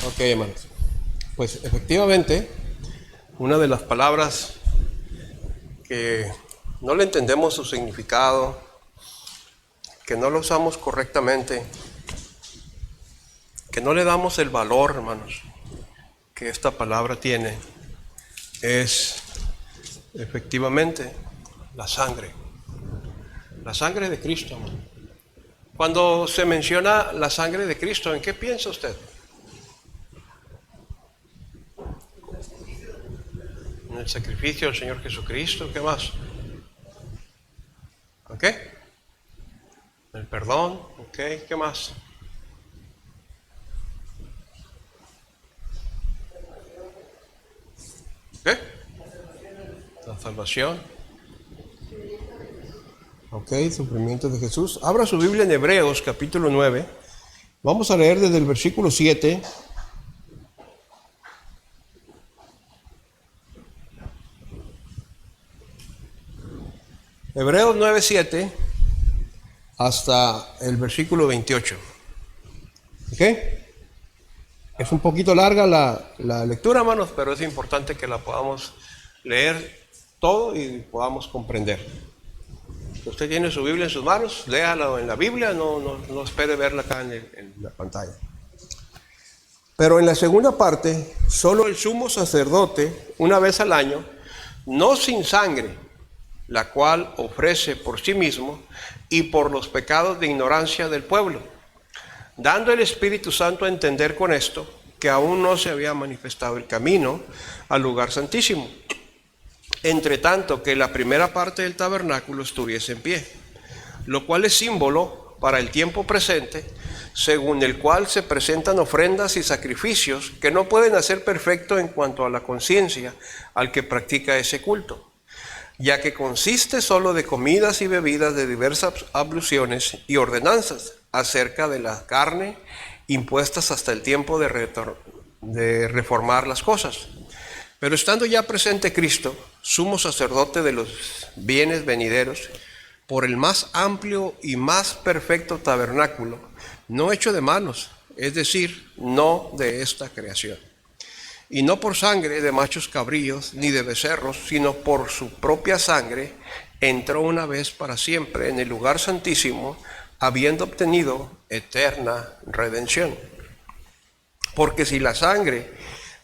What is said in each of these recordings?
Ok, hermanos. Pues efectivamente, una de las palabras que no le entendemos su significado, que no lo usamos correctamente, que no le damos el valor, hermanos, que esta palabra tiene, es efectivamente la sangre. La sangre de Cristo, hermano. Cuando se menciona la sangre de Cristo, ¿en qué piensa usted? En el sacrificio del Señor Jesucristo, ¿qué más? ¿Ok? El perdón, ¿ok? ¿Qué más? ¿Qué? La salvación. Ok, sufrimiento de Jesús. Abra su Biblia en Hebreos, capítulo 9. Vamos a leer desde el versículo 7. Hebreos 9, 7 hasta el versículo 28. ¿Ok? Es un poquito larga la lectura, hermanos, pero es importante que la podamos leer todo y podamos comprender. Si usted tiene su Biblia en sus manos, léala en la Biblia, no espere verla acá en la pantalla. Pero en la segunda parte, solo el sumo sacerdote, una vez al año, no sin sangre, la cual ofrece por sí mismo y por los pecados de ignorancia del pueblo, dando el Espíritu Santo a entender con esto que aún no se había manifestado el camino al lugar santísimo, entre tanto que la primera parte del tabernáculo estuviese en pie, lo cual es símbolo para el tiempo presente, según el cual se presentan ofrendas y sacrificios que no pueden hacer perfecto en cuanto a la conciencia al que practica ese culto, ya que consiste solo de comidas y bebidas de diversas abluciones y ordenanzas acerca de la carne impuestas hasta el tiempo de reformar las cosas. Pero estando ya presente Cristo, sumo sacerdote de los bienes venideros, por el más amplio y más perfecto tabernáculo, no hecho de manos, es decir, no de esta creación, y no por sangre de machos cabríos ni de becerros, sino por su propia sangre, entró una vez para siempre en el lugar santísimo, habiendo obtenido eterna redención. Porque si la sangre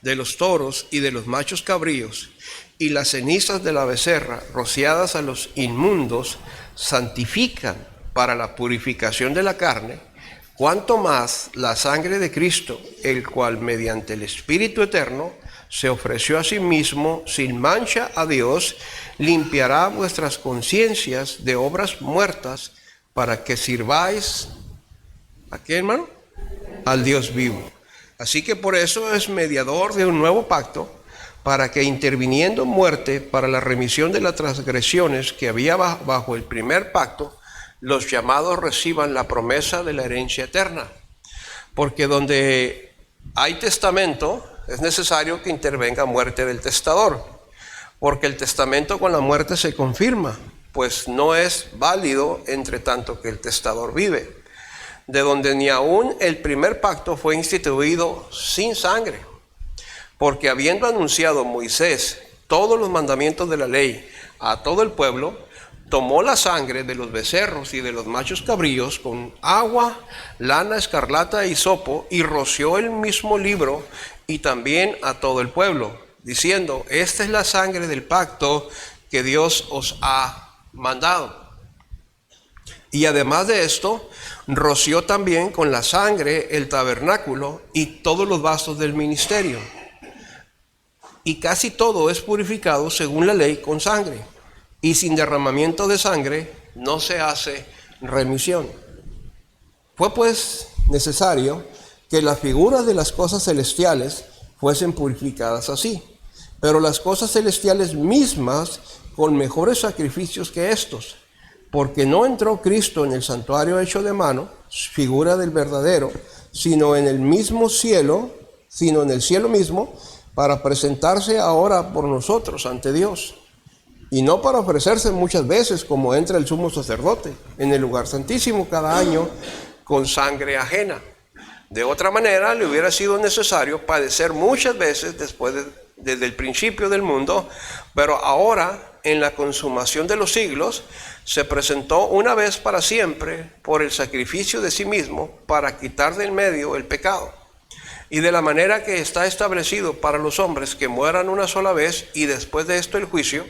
de los toros y de los machos cabríos y las cenizas de la becerra rociadas a los inmundos santifican para la purificación de la carne, cuánto más la sangre de Cristo, el cual mediante el Espíritu Eterno se ofreció a sí mismo sin mancha a Dios, limpiará vuestras conciencias de obras muertas para que sirváis, ¿a qué, hermano? Al Dios vivo. Así que por eso es mediador de un nuevo pacto, para que interviniendo en muerte para la remisión de las transgresiones que había bajo el primer pacto, los llamados reciban la promesa de la herencia eterna. Porque donde hay testamento, es necesario que intervenga muerte del testador, porque el testamento con la muerte se confirma, pues no es válido entre tanto que el testador vive, de donde ni aún el primer pacto fue instituido sin sangre, porque habiendo anunciado Moisés todos los mandamientos de la ley a todo el pueblo, tomó la sangre de los becerros y de los machos cabríos con agua, lana escarlata y hisopo, y roció el mismo libro y también a todo el pueblo, diciendo: esta es la sangre del pacto que Dios os ha mandado. Y además de esto, roció también con la sangre el tabernáculo y todos los vasos del ministerio. Y casi todo es purificado según la ley con sangre, y sin derramamiento de sangre no se hace remisión. Fue pues necesario que las figuras de las cosas celestiales fuesen purificadas así, pero las cosas celestiales mismas con mejores sacrificios que estos, porque no entró Cristo en el santuario hecho de mano, figura del verdadero, sino en el cielo mismo, para presentarse ahora por nosotros ante Dios, y no para ofrecerse muchas veces como entra el sumo sacerdote en el lugar santísimo cada año con sangre ajena, De otra manera, le hubiera sido necesario padecer muchas veces desde el principio del mundo, pero ahora, en la consumación de los siglos, se presentó una vez para siempre por el sacrificio de sí mismo para quitar del medio el pecado. Y de la manera que está establecido para los hombres que mueran una sola vez y después de esto el juicio,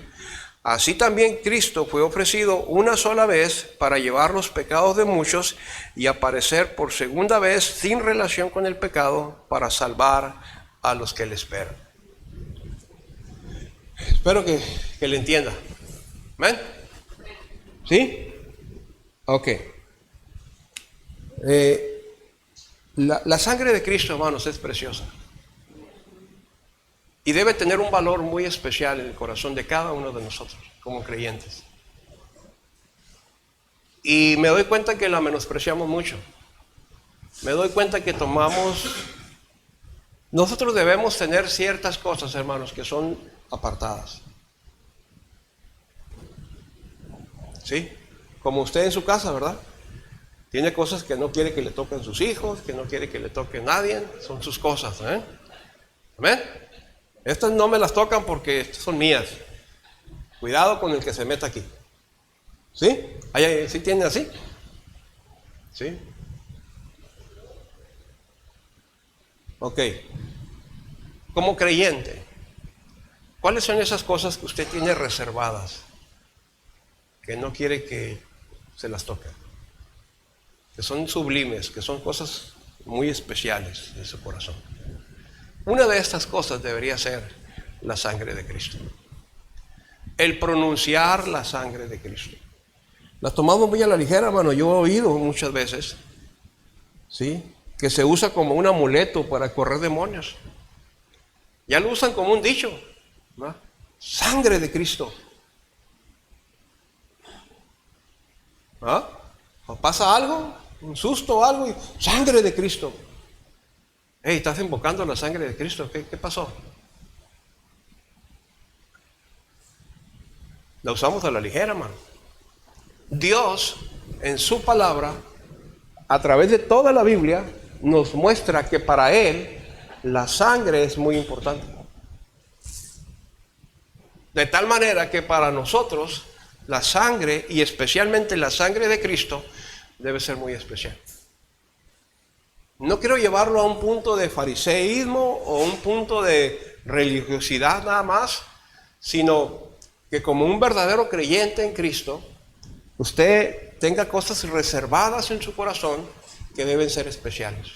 así también Cristo fue ofrecido una sola vez para llevar los pecados de muchos y aparecer por segunda vez sin relación con el pecado para salvar a los que le esperan. Espero que le entienda. ¿Amén? ¿Sí? Ok. La sangre de Cristo, hermanos, es preciosa. Y debe tener un valor muy especial en el corazón de cada uno de nosotros, como creyentes. Y me doy cuenta que la menospreciamos mucho. Me doy cuenta que nosotros debemos tener ciertas cosas, hermanos, que son apartadas. ¿Sí? Como usted en su casa, ¿verdad? Tiene cosas que no quiere que le toquen sus hijos, que no quiere que le toque nadie, son sus cosas, ¿eh? ¿Amén? Estas no me las tocan porque estas son mías. Cuidado con el que se meta aquí. ¿Sí? ¿Sí tiene así? ¿Sí? Ok. Como creyente, ¿cuáles son esas cosas que usted tiene reservadas? Que no quiere que se las toquen. Que son sublimes, que son cosas muy especiales en su corazón. Una de estas cosas debería ser la sangre de Cristo. El pronunciar la sangre de Cristo. La tomamos muy a la ligera, hermano. Yo he oído muchas veces, ¿sí?, que se usa como un amuleto para correr demonios. Ya lo usan como un dicho, ¿no? Sangre de Cristo. ¿Ah? ¿O pasa algo? Un susto o algo y sangre de Cristo. Hey, estás invocando la sangre de Cristo. ¿Qué pasó? La usamos a la ligera, hermano. Dios, en su palabra, a través de toda la Biblia, nos muestra que para Él la sangre es muy importante. De tal manera que para nosotros la sangre, y especialmente la sangre de Cristo, debe ser muy especial. No quiero llevarlo a un punto de fariseísmo o un punto de religiosidad nada más, sino que como un verdadero creyente en Cristo, usted tenga cosas reservadas en su corazón que deben ser especiales.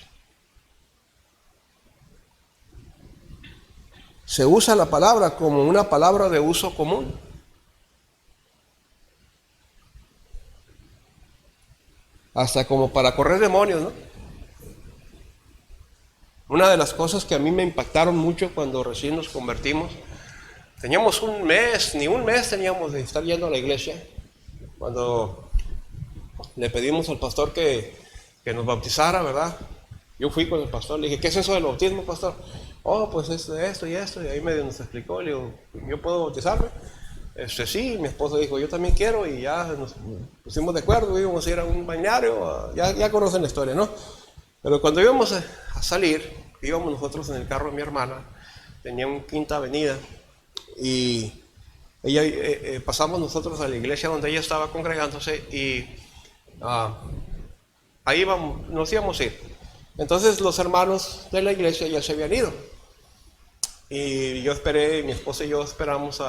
Se usa la palabra como una palabra de uso común. Hasta como para correr demonios, ¿no? Una de las cosas que a mí me impactaron mucho cuando recién nos convertimos, teníamos ni un mes teníamos de estar yendo a la iglesia, cuando le pedimos al pastor que nos bautizara, ¿verdad? Yo fui con el pastor, le dije, ¿qué es eso del bautismo, pastor? Oh, pues es esto y esto, y ahí medio nos explicó, le digo, ¿yo puedo bautizarme? Sí, mi esposo dijo, yo también quiero, y ya nos pusimos de acuerdo, íbamos a ir a un balneario, ya conocen la historia, ¿no? Pero cuando íbamos a salir, íbamos nosotros en el carro de mi hermana, tenía un Quinta Avenida, y ella, pasamos nosotros a la iglesia donde ella estaba congregándose, y ahí nos íbamos a ir. Entonces los hermanos de la iglesia ya se habían ido. Y yo esperé, mi esposa y yo esperamos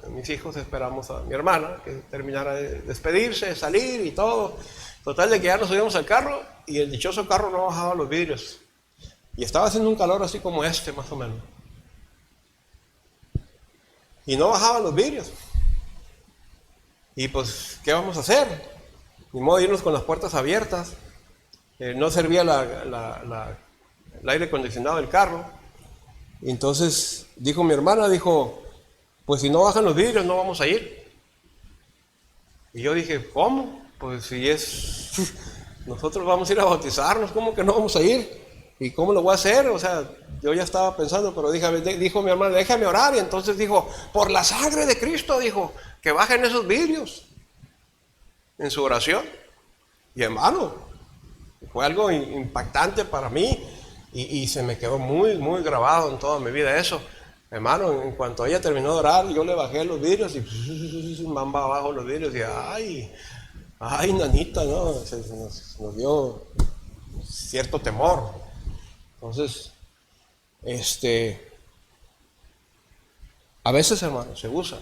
mis hijos esperamos a mi hermana que terminara de despedirse, de salir y todo. Total de que ya nos subimos al carro y el dichoso carro no bajaba los vidrios. Y estaba haciendo un calor así como este, más o menos. Y no bajaban los vidrios. Y pues, ¿qué vamos a hacer? Ni modo de irnos con las puertas abiertas. No servía el aire acondicionado del carro. Entonces dijo mi hermana, pues si no bajan los vidrios no vamos a ir. Y yo dije, ¿cómo? Pues si nosotros vamos a ir a bautizarnos, ¿cómo que no vamos a ir? ¿Y cómo lo voy a hacer? O sea, yo ya estaba pensando, pero dijo mi hermana, déjame orar. Y entonces dijo, por la sangre de Cristo, dijo, que bajen esos vidrios en su oración. Y hermano, Fue algo impactante para mí y se me quedó muy, muy grabado en toda mi vida eso. Hermano, en cuanto ella terminó de orar, yo le bajé los vidrios y mamba abajo los vidrios y ay, nanita, ¿no? Nos dio cierto temor. Entonces, a veces, hermano, se usa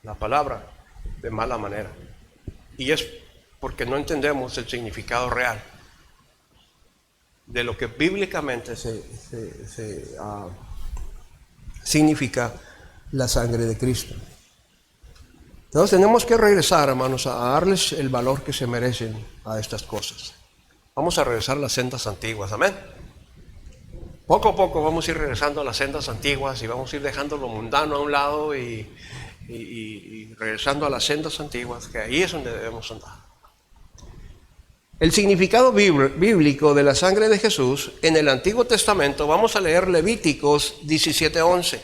la palabra de mala manera. Y es porque no entendemos el significado real de lo que bíblicamente significa la sangre de Cristo. Entonces tenemos que regresar, hermanos, a darles el valor que se merecen a estas cosas. Vamos a regresar a las sendas antiguas, amén. Poco a poco vamos a ir regresando a las sendas antiguas y vamos a ir dejando lo mundano a un lado y regresando a las sendas antiguas, que ahí es donde debemos andar. El significado bíblico de la sangre de Jesús en el Antiguo Testamento, vamos a leer Levíticos 17:11.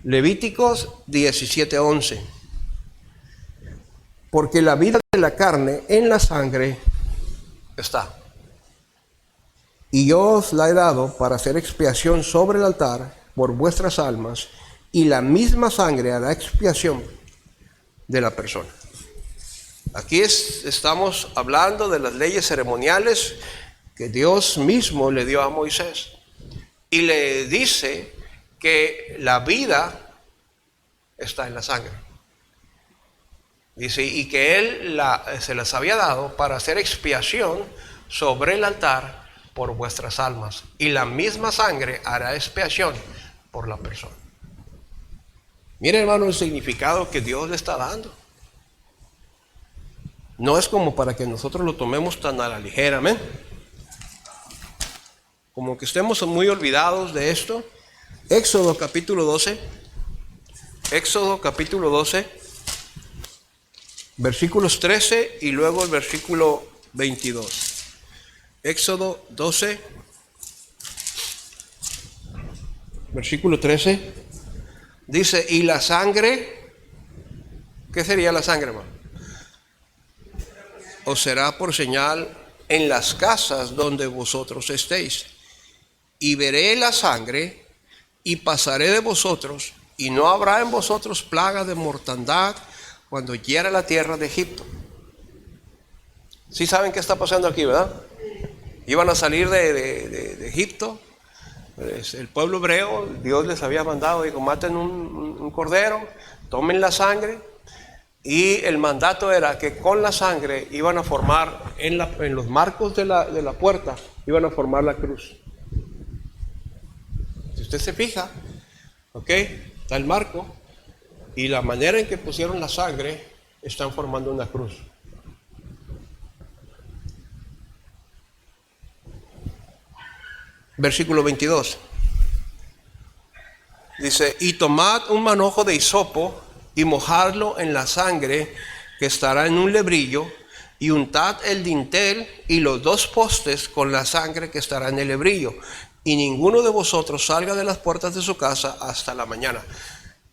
Levíticos 17:11. Porque la vida de la carne en la sangre está. Y yo os la he dado para hacer expiación sobre el altar por vuestras almas, y la misma sangre hará expiación de la persona. Aquí estamos hablando de las leyes ceremoniales que Dios mismo le dio a Moisés. Y le dice que la vida está en la sangre. Dice, y que Él se las había dado para hacer expiación sobre el altar por vuestras almas. Y la misma sangre hará expiación por la persona. Mire, hermano, el significado que Dios le está dando. No es como para que nosotros lo tomemos tan a la ligera, amén. Como que estemos muy olvidados de esto. Éxodo capítulo 12. Éxodo capítulo 12. Versículos 13 y luego el versículo 22. Éxodo 12. Versículo 13. Dice, y la sangre, ¿qué sería la sangre, hermano? Os será por señal en las casas donde vosotros estéis. Y veré la sangre y pasaré de vosotros, y no habrá en vosotros plaga de mortandad cuando hiera la tierra de Egipto. ¿Sí saben qué está pasando aquí, verdad? Iban a salir de Egipto. El pueblo hebreo, Dios les había mandado, dijo, maten un cordero, tomen la sangre. Y el mandato era que con la sangre iban a formar, en los marcos de la puerta, iban a formar la cruz. Si usted se fija, ¿ok? Está el marco, y la manera en que pusieron la sangre, están formando una cruz. Versículo 22. Dice, y tomad un manojo de hisopo, y mojadlo en la sangre que estará en un lebrillo, y untad el dintel y los 2 postes con la sangre que estará en el lebrillo, y ninguno de vosotros salga de las puertas de su casa hasta la mañana.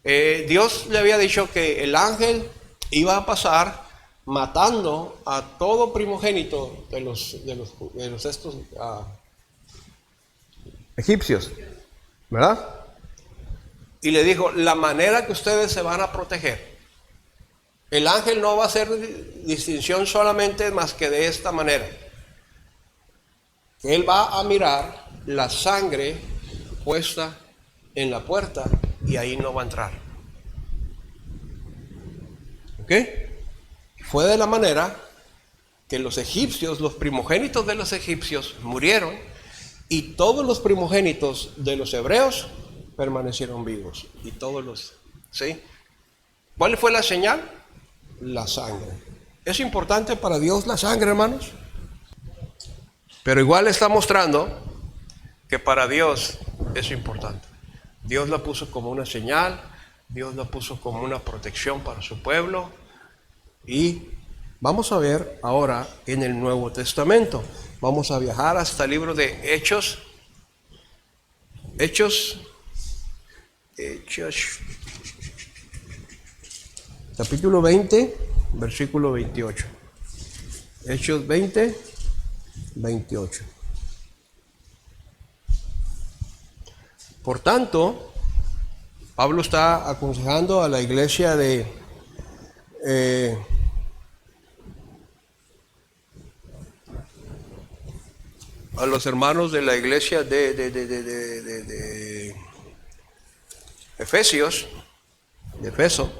Dios le había dicho que el ángel iba a pasar matando a todo primogénito de los estos egipcios, ¿verdad? Y le dijo, la manera que ustedes se van a proteger, el ángel no va a hacer distinción solamente más que de esta manera. Él va a mirar la sangre puesta en la puerta y ahí no va a entrar. ¿Ok? Fue de la manera que los egipcios, los primogénitos de los egipcios murieron y todos los primogénitos de los hebreos permanecieron vivos. Y todos los, ¿sí? ¿Cuál fue la señal? La sangre. ¿Es importante para Dios la sangre, hermanos? Pero igual está mostrando que para Dios es importante. Dios la puso como una señal, Dios la puso como una protección para su pueblo. Y vamos a ver ahora en el Nuevo Testamento. Vamos a viajar hasta el libro de Hechos. Hechos. Capítulo 20, versículo 28. Hechos 20, 28. Por tanto, Pablo está aconsejando a la iglesia a los hermanos de la iglesia de Efesios, de Efeso,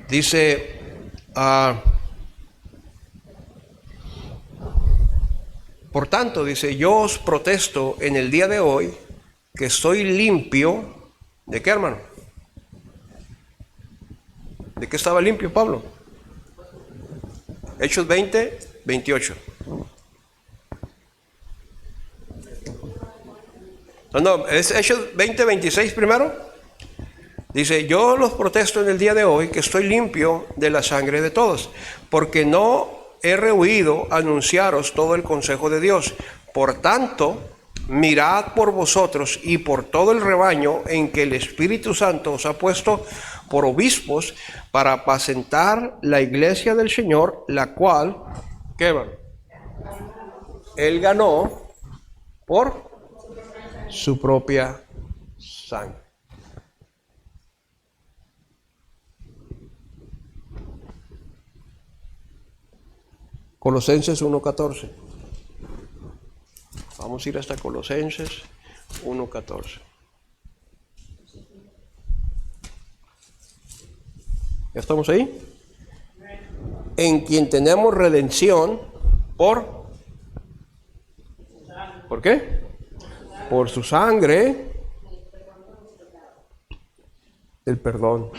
dice, por tanto, dice, yo os protesto en el día de hoy que estoy limpio. ¿De qué, hermano? ¿De qué estaba limpio Pablo? Hechos 20, 28. No, es Hechos 20, 26 primero. Dice, yo los protesto en el día de hoy que estoy limpio de la sangre de todos, porque no he rehuido anunciaros todo el consejo de Dios. Por tanto, mirad por vosotros y por todo el rebaño en que el Espíritu Santo os ha puesto por obispos para apacentar la iglesia del Señor, la cual, ¿qué va? Él ganó por su propia sangre. Colosenses 1:14. Vamos a ir hasta Colosenses 1:14. ¿Ya estamos ahí? En quien tenemos redención ¿por qué? Por su sangre, el perdón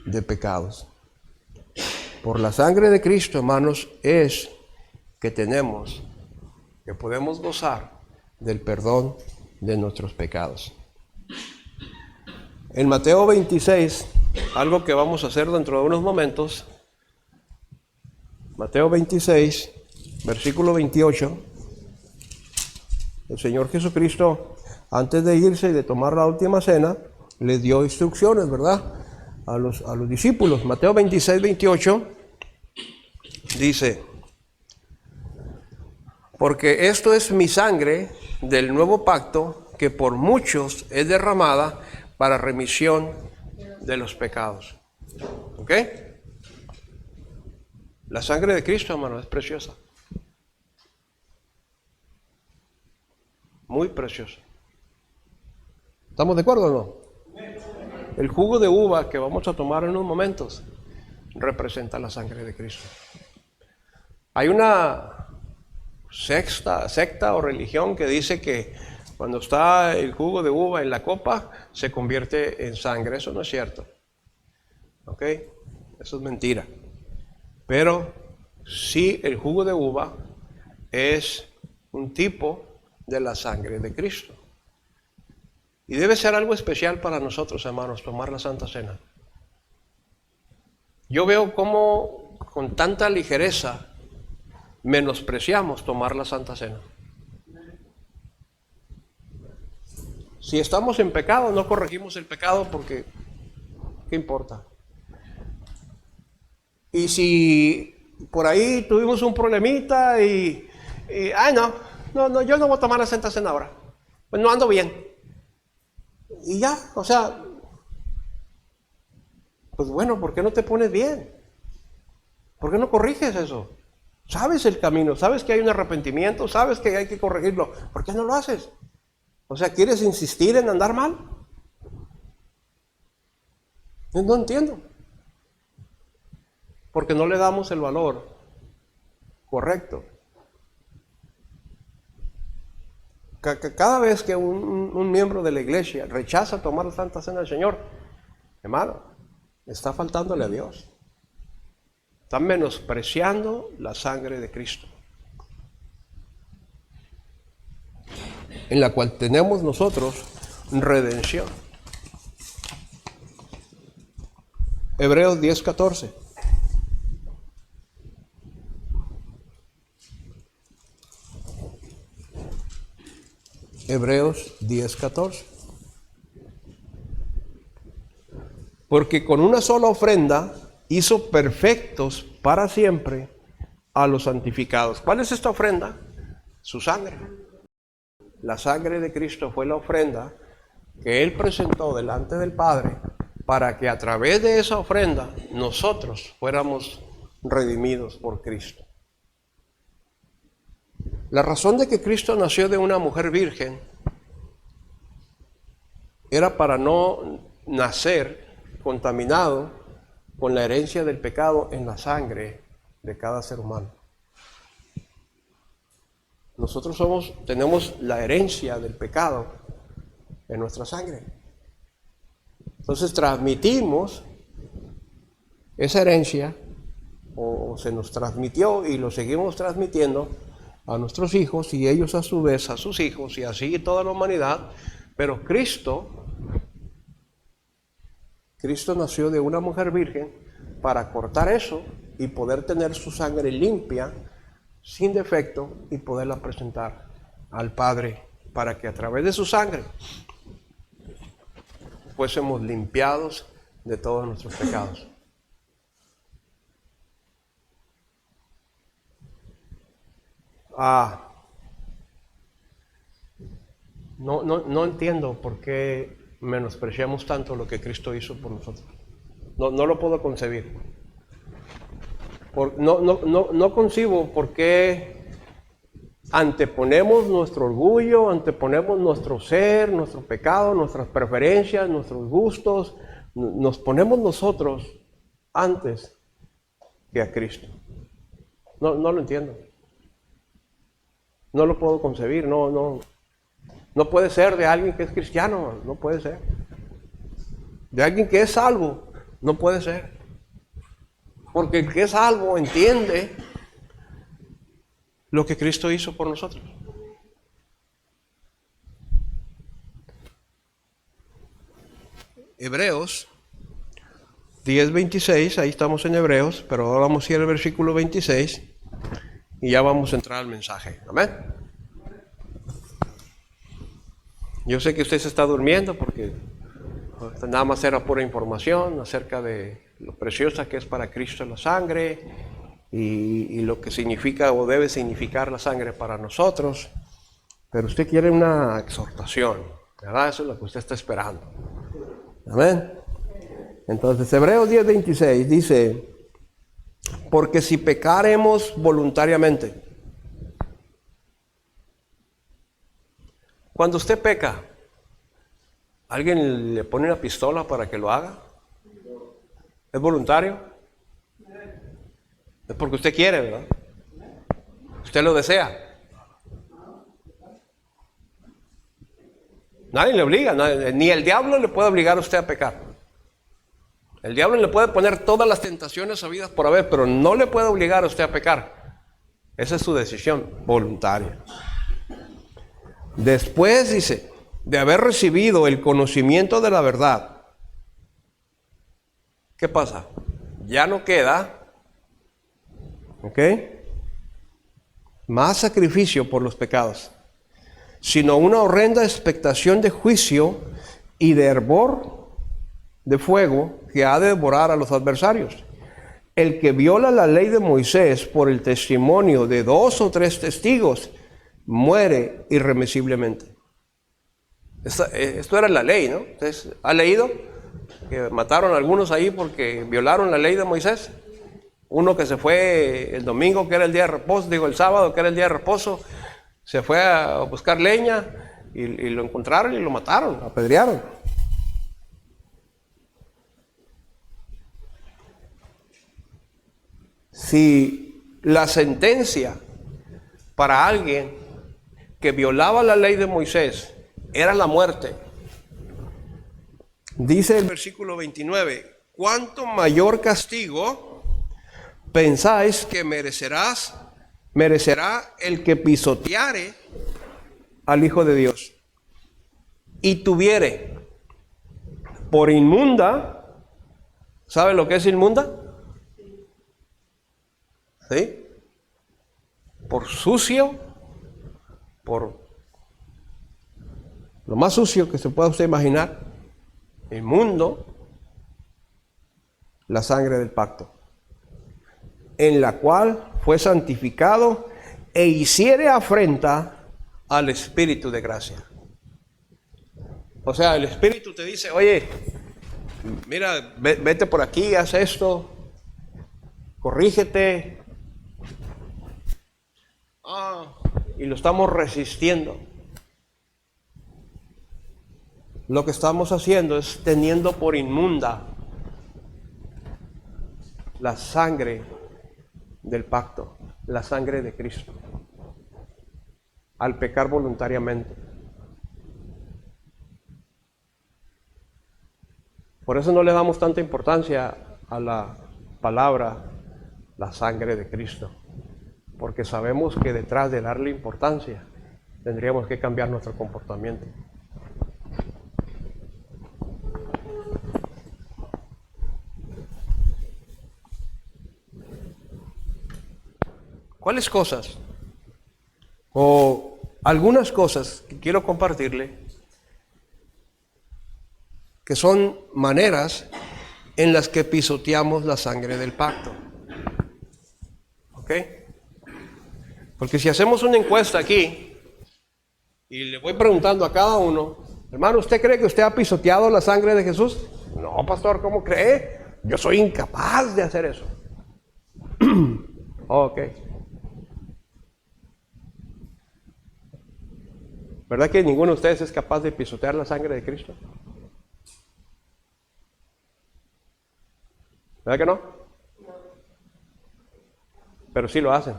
de pecados. Por la sangre de Cristo, hermanos, es que podemos gozar del perdón de nuestros pecados. En Mateo 26, algo que vamos a hacer dentro de unos momentos, Mateo 26, versículo 28, el Señor Jesucristo, antes de irse y de tomar la última cena, le dio instrucciones, ¿verdad?, a los discípulos. Mateo 26, 28, dice, porque esto es mi sangre del nuevo pacto, que por muchos es derramada para remisión de los pecados. ¿Ok? La sangre de Cristo, hermano, es preciosa. Muy preciosa. ¿Estamos de acuerdo o no? El jugo de uva que vamos a tomar en unos momentos representa la sangre de Cristo. Hay una secta o religión que dice que cuando está el jugo de uva en la copa se convierte en sangre. Eso no es cierto. ¿Ok? Eso es mentira. Pero sí, el jugo de uva es un tipo de la sangre de Cristo. Y debe ser algo especial para nosotros, hermanos, tomar la Santa Cena. Yo veo cómo con tanta ligereza menospreciamos tomar la Santa Cena. Si estamos en pecado, no corregimos el pecado porque, ¿qué importa? Y si por ahí tuvimos un problemita no, yo no voy a tomar la Santa Cena ahora. Pues no ando bien. Y ya, o sea, pues bueno, ¿por qué no te pones bien? ¿Por qué no corriges eso? Sabes el camino, sabes que hay un arrepentimiento, sabes que hay que corregirlo. ¿Por qué no lo haces? O sea, ¿quieres insistir en andar mal? No entiendo. Porque no le damos el valor correcto. Cada vez que un miembro de la iglesia rechaza tomar la Santa Cena del Señor, hermano, está faltándole a Dios. Está menospreciando la sangre de Cristo, en la cual tenemos nosotros redención. Hebreos 10:14. Hebreos 10:14. Porque con una sola ofrenda hizo perfectos para siempre a los santificados. ¿Cuál es esta ofrenda? su sangre. La sangre de Cristo fue la ofrenda que Él presentó delante del Padre para que a través de esa ofrenda nosotros fuéramos redimidos por Cristo. La razón de que Cristo nació de una mujer virgen era para no nacer contaminado con la herencia del pecado en la sangre de cada ser humano. Nosotros tenemos la herencia del pecado en nuestra sangre. Entonces transmitimos esa herencia, o se nos transmitió y lo seguimos transmitiendo a nuestros hijos y ellos a su vez a sus hijos y así toda la humanidad. Pero Cristo nació de una mujer virgen para cortar eso y poder tener su sangre limpia, sin defecto, y poderla presentar al Padre para que a través de su sangre fuésemos limpiados de todos nuestros pecados. No entiendo por qué menospreciamos tanto lo que Cristo hizo por nosotros. No lo puedo concebir. No concibo por qué anteponemos nuestro orgullo, anteponemos nuestro ser, nuestro pecado, nuestras preferencias, nuestros gustos. Nos ponemos nosotros antes que a Cristo. No lo entiendo. No lo puedo concebir, no puede ser de alguien que es cristiano, no puede ser. De alguien que es salvo, no puede ser. Porque el que es salvo entiende lo que Cristo hizo por nosotros. Hebreos 10:26, ahí estamos en Hebreos, pero ahora vamos a ir al versículo 26 y ya vamos a entrar al mensaje. Amén. Yo sé que usted se está durmiendo porque nada más era pura información acerca de lo preciosa que es para Cristo la sangre y lo que significa o debe significar la sangre para nosotros. Pero usted quiere una exhortación, ¿verdad? Eso es lo que usted está esperando. Amén. Entonces, Hebreos 10:26 dice: porque si pecaremos voluntariamente. Cuando usted peca, ¿alguien le pone una pistola para que lo haga? ¿Es voluntario? Es porque usted quiere, ¿verdad? Usted lo desea. Nadie le obliga, ni el diablo le puede obligar a usted a pecar. El diablo le puede poner todas las tentaciones habidas por haber, pero no le puede obligar a usted a pecar. Esa es su decisión voluntaria. Después dice, de haber recibido el conocimiento de la verdad, ¿qué pasa? Ya no queda, ¿ok?, más sacrificio por los pecados, sino una horrenda expectación de juicio y de hervor de fuego que ha de devorar a los adversarios. El que viola la ley de Moisés por el testimonio de 2 o 3 testigos muere irremisiblemente. Esto era la ley, ¿no? ¿Ustedes han leído que mataron a algunos ahí porque violaron la ley de Moisés? Uno que se fue el domingo, que era el día de reposo, el sábado, que era el día de reposo, se fue a buscar leña y lo encontraron y lo mataron, apedrearon. Si la sentencia para alguien que violaba la ley de Moisés era la muerte, dice el versículo 29, ¿cuánto mayor castigo pensáis que merecerá el que pisoteare al Hijo de Dios y tuviere por inmunda? ¿Sabe lo que es inmunda? ¿Sí? Por sucio, por lo más sucio que se pueda usted imaginar, inmundo, la sangre del pacto, en la cual fue santificado e hiciere afrenta al Espíritu de gracia. O sea, el Espíritu te dice, oye, mira, vete por aquí, haz esto, corrígete. Y lo estamos resistiendo. Lo que estamos haciendo es teniendo por inmunda la sangre del pacto, la sangre de Cristo, al pecar voluntariamente. Por eso no le damos tanta importancia a la palabra, la sangre de Cristo, porque sabemos que detrás de darle importancia, tendríamos que cambiar nuestro comportamiento. ¿Cuáles cosas? O algunas cosas que quiero compartirle, que son maneras en las que pisoteamos la sangre del pacto. ¿Ok? Porque si hacemos una encuesta aquí, y le voy preguntando a cada uno, hermano, ¿usted cree que usted ha pisoteado la sangre de Jesús? No, pastor, ¿cómo cree? Yo soy incapaz de hacer eso. Ok. ¿Verdad que ninguno de ustedes es capaz de pisotear la sangre de Cristo? ¿Verdad que no? Pero sí lo hacen.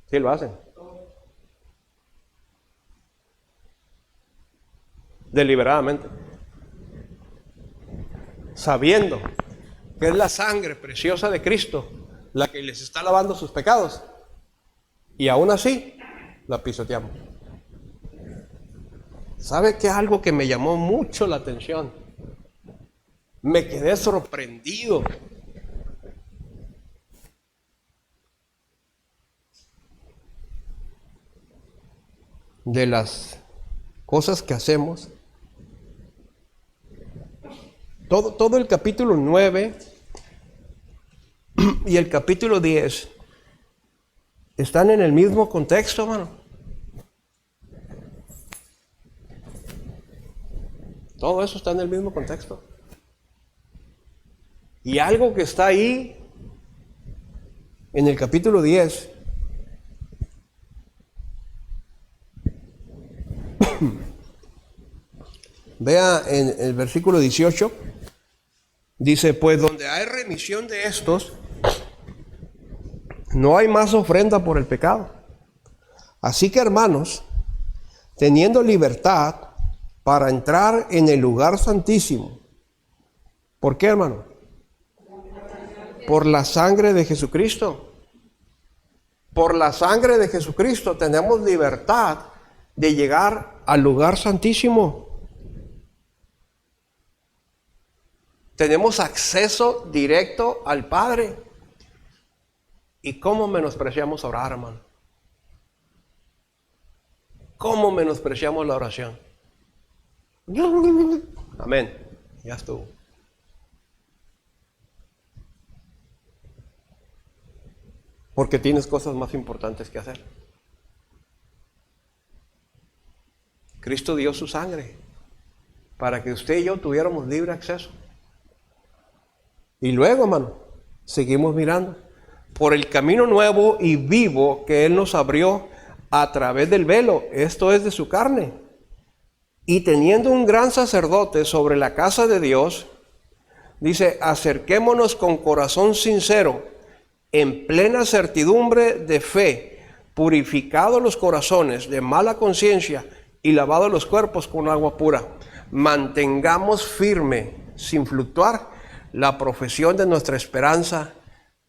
Sí lo hacen. Deliberadamente. Sabiendo que es la sangre preciosa de Cristo la que les está lavando sus pecados. Y aún así, la pisoteamos. ¿Sabe qué? Algo que me llamó mucho la atención. Me quedé sorprendido. De las cosas que hacemos. Todo el capítulo 9 y el capítulo 10 están en el mismo contexto, hermano. Todo eso está en el mismo contexto. Y algo que está ahí en el capítulo 10 vea en el versículo 18, dice, pues donde hay remisión de estos, no hay más ofrenda por el pecado. Así que, hermanos, teniendo libertad para entrar en el lugar santísimo. ¿Por qué, hermano? Por la sangre de Jesucristo. Por la sangre de Jesucristo tenemos libertad de llegar al lugar santísimo. Tenemos acceso directo al Padre. ¿Y cómo menospreciamos orar, hermano? ¿Cómo menospreciamos la oración? Amén. Ya estuvo. Porque tienes cosas más importantes que hacer. Cristo dio su sangre para que usted y yo tuviéramos libre acceso. Y luego, hermano, seguimos mirando por el camino nuevo y vivo que Él nos abrió a través del velo, esto es de su carne. Y teniendo un gran sacerdote sobre la casa de Dios, dice, acerquémonos con corazón sincero, en plena certidumbre de fe, purificados los corazones de mala conciencia y lavados los cuerpos con agua pura. Mantengamos firme, sin fluctuar, la profesión de nuestra esperanza,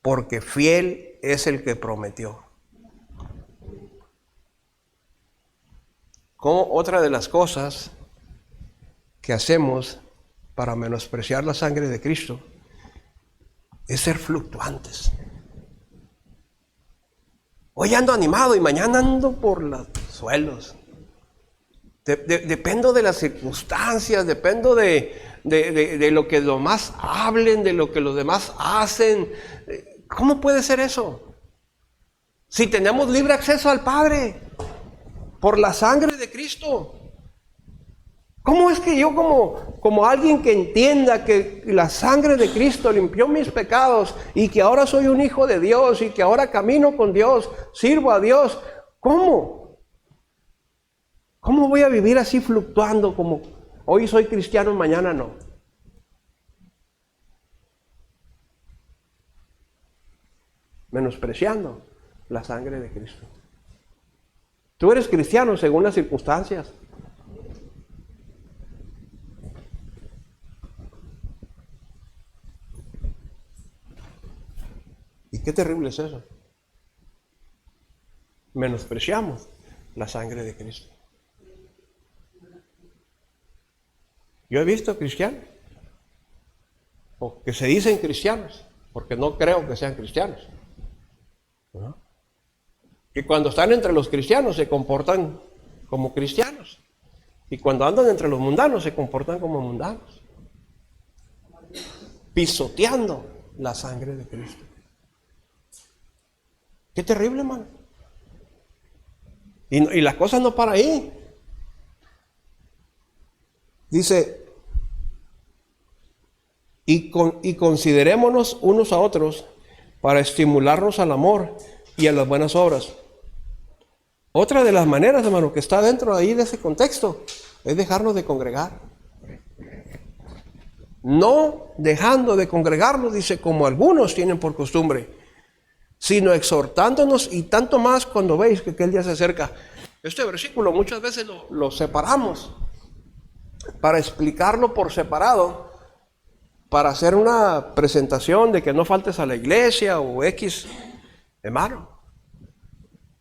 porque fiel es el que prometió. Como otra de las cosas que hacemos para menospreciar la sangre de Cristo es ser fluctuantes. Hoy ando animado y mañana ando por los suelos. Dependo de las circunstancias, dependo de lo que los demás hablen, de lo que los demás hacen. ¿Cómo puede ser eso? Si tenemos libre acceso al Padre por la sangre de Cristo. ¿Cómo es que yo como alguien que entienda que la sangre de Cristo limpió mis pecados y que ahora soy un hijo de Dios y que ahora camino con Dios, sirvo a Dios? ¿Cómo? ¿Cómo voy a vivir así fluctuando como hoy soy cristiano y mañana no? Menospreciando la sangre de Cristo. Tú eres cristiano según las circunstancias. Y qué terrible es eso. Menospreciamos la sangre de Cristo. Yo he visto cristianos, o que se dicen cristianos, porque no creo que sean cristianos, ¿no? Que cuando están entre los cristianos se comportan como cristianos, y cuando andan entre los mundanos se comportan como mundanos, pisoteando la sangre de Cristo. Qué terrible, hermano. Y las cosas no para ahí. Dice, y considerémonos unos a otros para estimularnos al amor y a las buenas obras. Otra de las maneras, hermano, que está dentro ahí de ese contexto, es dejarnos de congregar. No dejando de congregarnos, dice, como algunos tienen por costumbre, sino exhortándonos, y tanto más cuando veis que aquel día se acerca. Este versículo muchas veces lo separamos para explicarlo por separado, para hacer una presentación de que no faltes a la iglesia o X, hermano.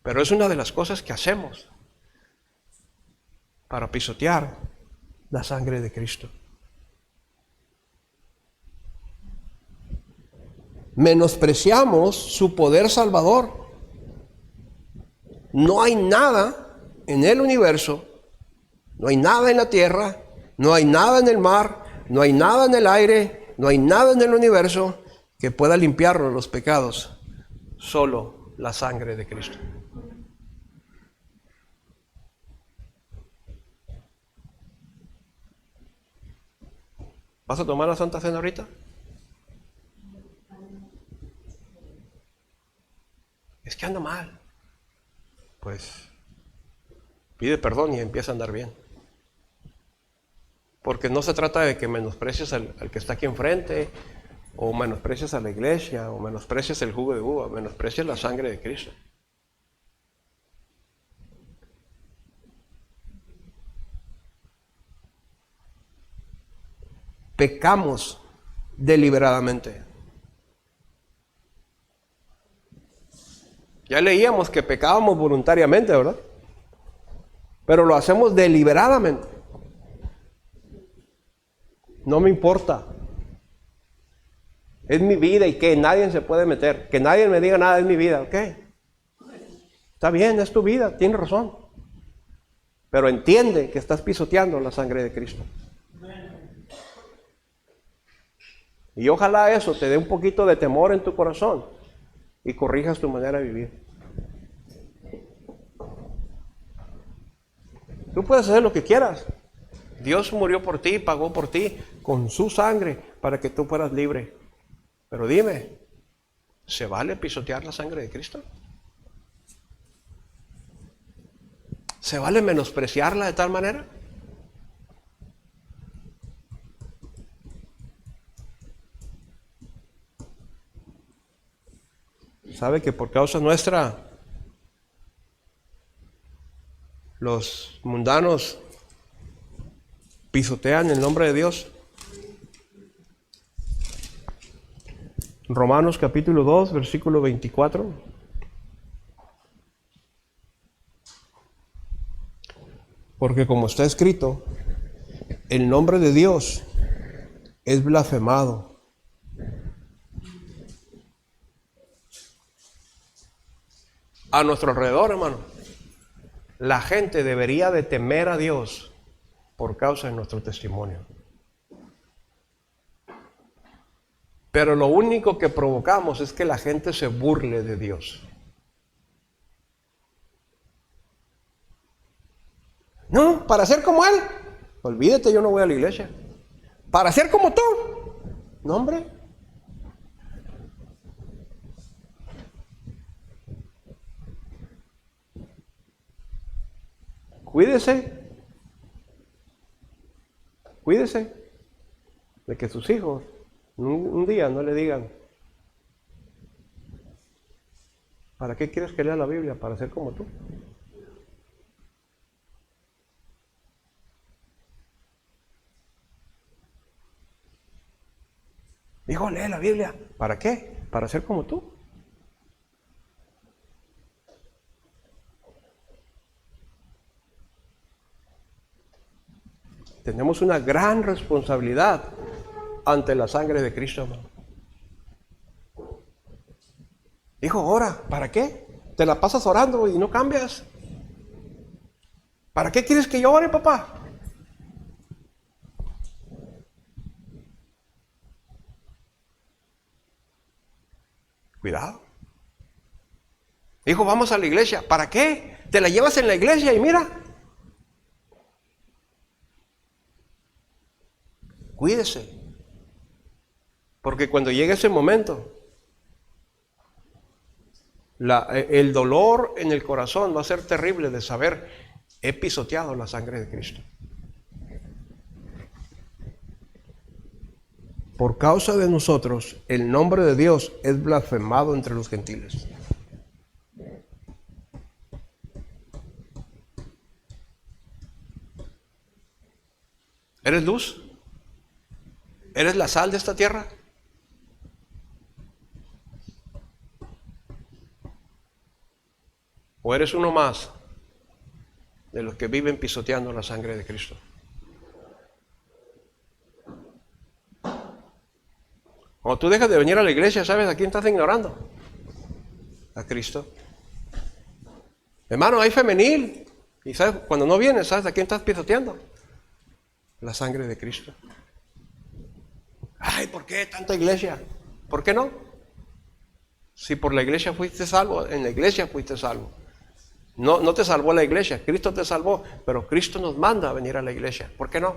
Pero es una de las cosas que hacemos para pisotear la sangre de Cristo. Menospreciamos su poder salvador. No hay nada en el universo, no hay nada en la tierra, no hay nada en el mar, no hay nada en el aire, no hay nada en el universo que pueda limpiarnos los pecados, solo la sangre de Cristo. ¿Vas a tomar la Santa Cena ahorita? Es que anda mal. Pues pide perdón y empieza a andar bien. Porque no se trata de que menosprecies al que está aquí enfrente, o menosprecies a la iglesia, o menosprecies el jugo de uva, menosprecies la sangre de Cristo. Pecamos deliberadamente. Ya leíamos que pecábamos voluntariamente, ¿verdad? Pero lo hacemos deliberadamente. No me importa. Es mi vida y que nadie se puede meter. Que nadie me diga nada, es mi vida, ¿ok? Está bien, es tu vida, tienes razón. Pero entiende que estás pisoteando la sangre de Cristo. Y ojalá eso te dé un poquito de temor en tu corazón y corrijas tu manera de vivir. Tú puedes hacer lo que quieras. Dios murió por ti, pagó por ti con su sangre para que tú fueras libre. Pero dime, ¿se vale pisotear la sangre de Cristo? ¿Se vale menospreciarla de tal manera? ¿Sabe que por causa nuestra los mundanos pisotean el nombre de Dios? Romanos capítulo 2, versículo 24. Porque como está escrito, el nombre de Dios es blasfemado. A nuestro alrededor, hermano, la gente debería de temer a Dios por causa de nuestro testimonio. Pero lo único que provocamos es que la gente se burle de Dios. No, para ser como Él, olvídate, yo no voy a la iglesia. Para ser como tú, no, hombre. Cuídese de que sus hijos un día no le digan, ¿para qué quieres que lea la Biblia? Para ser como tú. Hijo, lee la Biblia. ¿Para qué? Para ser como tú. Tenemos una gran responsabilidad ante la sangre de Cristo, hermano. Hijo, ora. ¿Para qué? Te la pasas orando y no cambias. ¿Para qué quieres que yo ore, papá? Cuidado. Hijo, vamos a la iglesia. ¿Para qué? Te la llevas en la iglesia y mira. Cuídese. Porque cuando llegue ese momento, el dolor en el corazón va a ser terrible de saber, he pisoteado la sangre de Cristo. Por causa de nosotros, el nombre de Dios es blasfemado entre los gentiles. ¿Eres luz? ¿Eres la sal de esta tierra? ¿O eres uno más de los que viven pisoteando la sangre de Cristo? Cuando tú dejas de venir a la iglesia, ¿sabes a quién estás ignorando? A Cristo. Hermano, hay femenil. Y ¿sabes? Cuando no vienes, ¿sabes a quién estás pisoteando? La sangre de Cristo. Ay, ¿por qué tanta iglesia? ¿Por qué no? Si por la iglesia fuiste salvo, en la iglesia fuiste salvo. No te salvó la iglesia, Cristo te salvó, pero Cristo nos manda a venir a la iglesia. ¿Por qué no?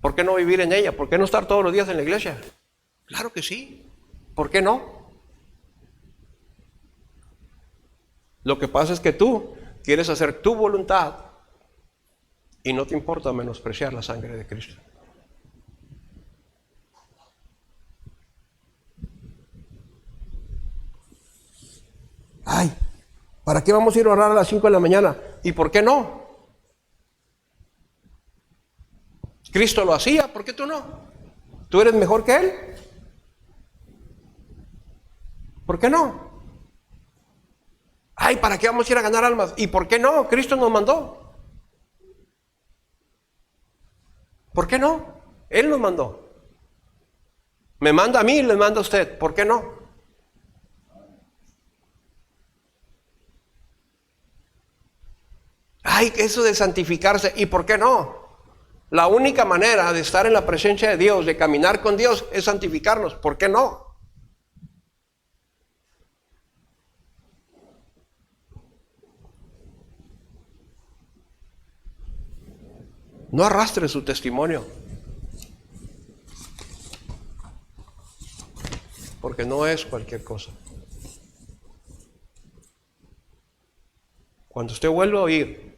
¿Por qué no vivir en ella? ¿Por qué no estar todos los días en la iglesia? Claro que sí. ¿Por qué no? Lo que pasa es que tú quieres hacer tu voluntad y no te importa menospreciar la sangre de Cristo. Ay, ¿para qué vamos a ir a orar a las 5 de la mañana? ¿Y por qué no? Cristo lo hacía, ¿por qué tú no? ¿Tú eres mejor que Él? ¿Por qué no? Ay, ¿para qué vamos a ir a ganar almas? ¿Y por qué no? Cristo nos mandó. ¿Por qué no? Él nos mandó. Me manda a mí y le manda a usted. ¿Por qué no? Ay, eso de santificarse. ¿Y por qué no? La única manera de estar en la presencia de Dios, de caminar con Dios, es santificarnos. ¿Por qué no? No arrastre su testimonio. Porque no es cualquier cosa. Cuando usted vuelva a oír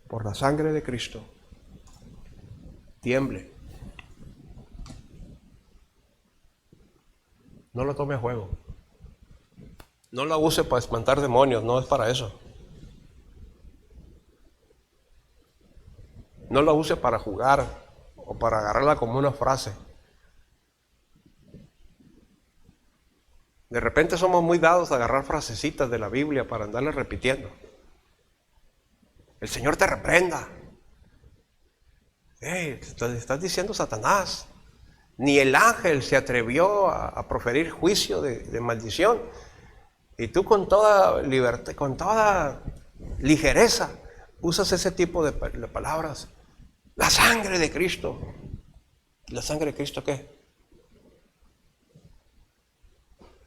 por la sangre de Cristo, tiemble. No lo tome a juego. No la use para espantar demonios, no es para eso. No la use para jugar o para agarrarla como una frase. De repente somos muy dados a agarrar frasecitas de la Biblia para andarle repitiendo. El Señor te reprenda. Te estás diciendo Satanás. Ni el ángel se atrevió a proferir juicio de maldición. Y tú con toda libertad, con toda ligereza, usas ese tipo de palabras. La sangre de Cristo. ¿La sangre de Cristo qué?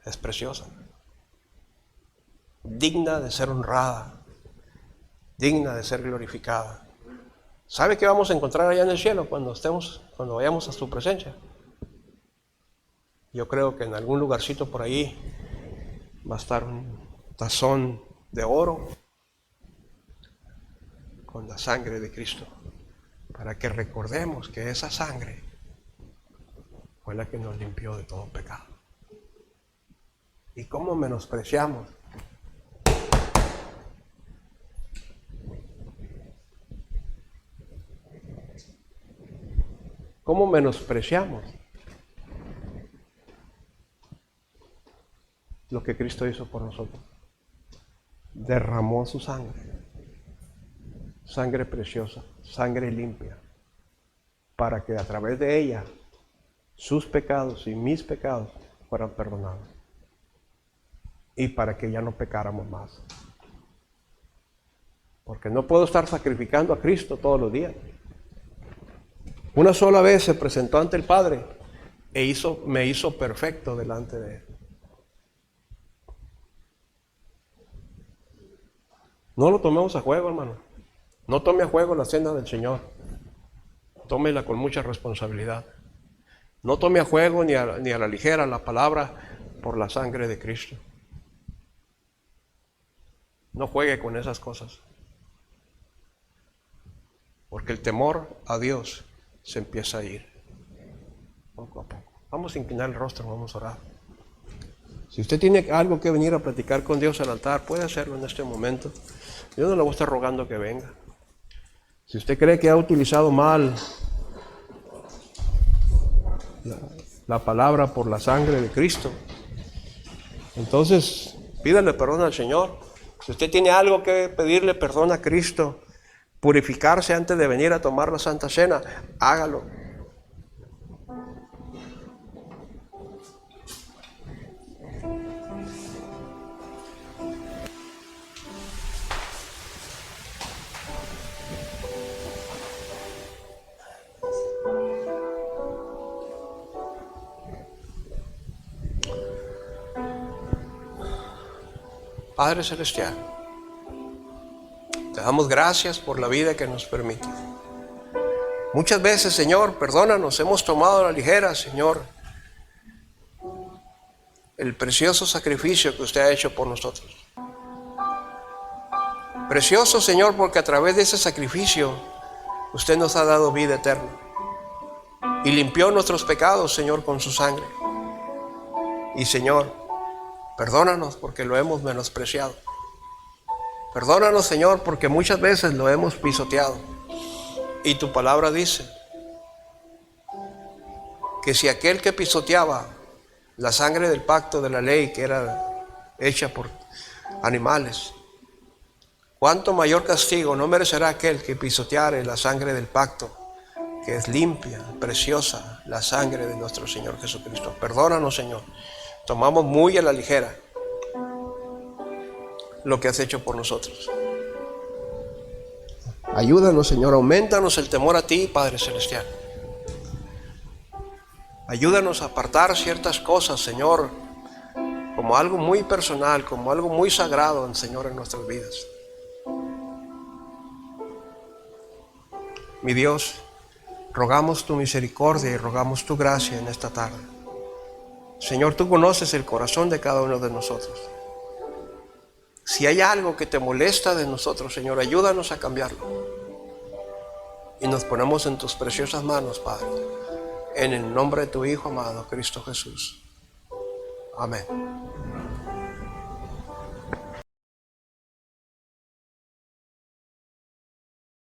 Es preciosa, digna de ser honrada, digna de ser glorificada. ¿Sabe qué vamos a encontrar allá en el cielo cuando vayamos a su presencia? Yo creo que en algún lugarcito por ahí va a estar un tazón de oro con la sangre de Cristo, para que recordemos que esa sangre fue la que nos limpió de todo pecado. ¿Y cómo menospreciamos? ¿Cómo menospreciamos lo que Cristo hizo por nosotros? Derramó su sangre, sangre preciosa, sangre limpia, para que a través de ella sus pecados y mis pecados fueran perdonados, y para que ya no pecáramos más. Porque no puedo estar sacrificando a Cristo todos los días. Una sola vez se presentó ante el Padre e me hizo perfecto delante de Él. No lo tomemos a juego, hermano. No tome a juego la cena del Señor. Tómela con mucha responsabilidad. No tome a juego ni a la ligera la palabra por la sangre de Cristo. No juegue con esas cosas. Porque el temor a Dios se empieza a ir poco a poco. Vamos a inclinar el rostro, vamos a orar. Si usted tiene algo que venir a platicar con Dios al altar, puede hacerlo en este momento. Yo no le voy a estar rogando que venga. Si usted cree que ha utilizado mal la palabra por la sangre de Cristo, entonces pídale perdón al Señor. Si usted tiene algo que pedirle perdón a Cristo, purificarse antes de venir a tomar la Santa Cena, hágalo. Padre Celestial, te damos gracias por la vida que nos permite. Muchas veces, Señor, perdónanos, hemos tomado a la ligera, Señor, el precioso sacrificio que usted ha hecho por nosotros. Precioso, Señor, porque a través de ese sacrificio usted nos ha dado vida eterna y limpió nuestros pecados, Señor, con su sangre. Y, Señor, perdónanos porque lo hemos menospreciado. Perdónanos, Señor, porque muchas veces lo hemos pisoteado. Y tu palabra dice que si aquel que pisoteaba la sangre del pacto de la ley, que era hecha por animales, cuánto mayor castigo no merecerá aquel que pisoteare la sangre del pacto, que es limpia, preciosa, la sangre de nuestro Señor Jesucristo. Perdónanos, Señor. Tomamos muy a la ligera lo que has hecho por nosotros. Ayúdanos, Señor, aumentanos el temor a ti, Padre Celestial. Ayúdanos a apartar ciertas cosas, Señor, como algo muy personal, como algo muy sagrado, Señor, en nuestras vidas. Mi Dios, rogamos tu misericordia y rogamos tu gracia en esta tarde. Señor, tú conoces el corazón de cada uno de nosotros. Si hay algo que te molesta de nosotros, Señor, ayúdanos a cambiarlo. Y nos ponemos en tus preciosas manos, Padre, en el nombre de tu Hijo amado, Cristo Jesús. Amén.